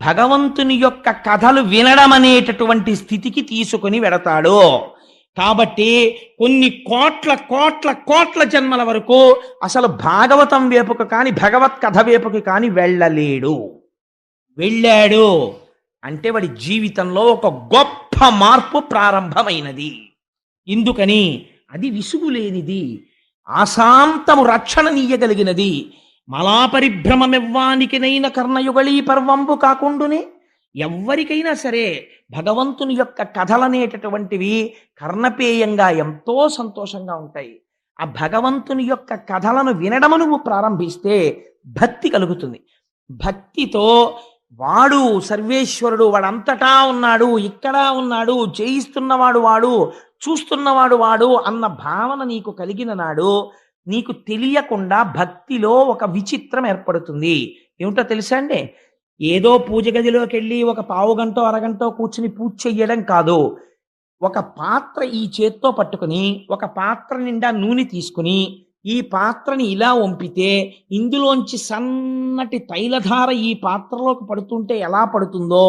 భగవంతుని యొక్క కథలు వినడం అనేటటువంటి స్థితికి తీసుకుని వెడతాడు. కాబట్టి కొన్ని కోట్ల కోట్ల కోట్ల జన్మల వరకు అసలు భాగవతం వైపుకు కానీ భగవత్ కథ వైపుకి కానీ వెళ్ళాడు అంటే వాడి జీవితంలో ఒక గొప్ప మార్పు ప్రారంభమైనది. ఎందుకని అది విసుగులేనిది, ఆశాంతము రక్షణనీయగలిగినది. మలాపరిభ్రమమివ్వానికినైన కర్ణయుగళీ పర్వంబు కాకుండునే. ఎవ్వరికైనా సరే భగవంతుని యొక్క కథలనేటటువంటివి కర్ణపేయంగా ఎంతో సంతోషంగా ఉంటాయి. ఆ భగవంతుని యొక్క కథలను వినడము నువ్వు ప్రారంభిస్తే భక్తి కలుగుతుంది. భక్తితో వాడు సర్వేశ్వరుడు, వాడంతటా ఉన్నాడు, ఇక్కడ ఉన్నాడు, చేయిస్తున్నవాడు వాడు, చూస్తున్నవాడు వాడు అన్న భావన నీకు కలిగిన నాడు నీకు తెలియకుండా భక్తిలో ఒక విచిత్రం ఏర్పడుతుంది. ఏమిటో తెలుసా అండి? ఏదో పూజ గదిలోకి వెళ్ళి ఒక పావు గంట అరగంట కూర్చుని పూజ చెయ్యడం కాదు. ఒక పాత్ర ఈ చేత్తో పట్టుకుని ఒక పాత్ర నిండా నూనె తీసుకుని ఈ పాత్రని ఇలా వంపితే ఇందులోంచి సన్నటి తైలధార ఈ పాత్రలోకి పడుతుంటే ఎలా పడుతుందో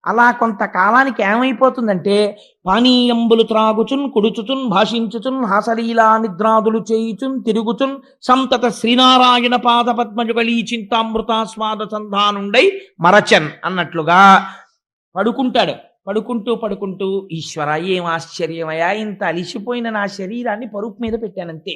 అలా కొంతకాలానికి ఏమైపోతుందంటే పానీయంబులు త్రాగుచున్ కుడుచుచున్ భాషించుచున్ హాసలీలా నిద్రాదులు చేయుచున్ తిరుగుచున్ సంతత శ్రీనారాయణ పాద పద్మజుగళీ చింతామృతాస్వాద సంధానుండై మరచన్ అన్నట్లుగా పడుకుంటాడు. పడుకుంటూ ఈశ్వర ఏం ఆశ్చర్యమయా, ఇంత అలిసిపోయిన నా శరీరాన్ని పరుపు మీద పెట్టానంతే.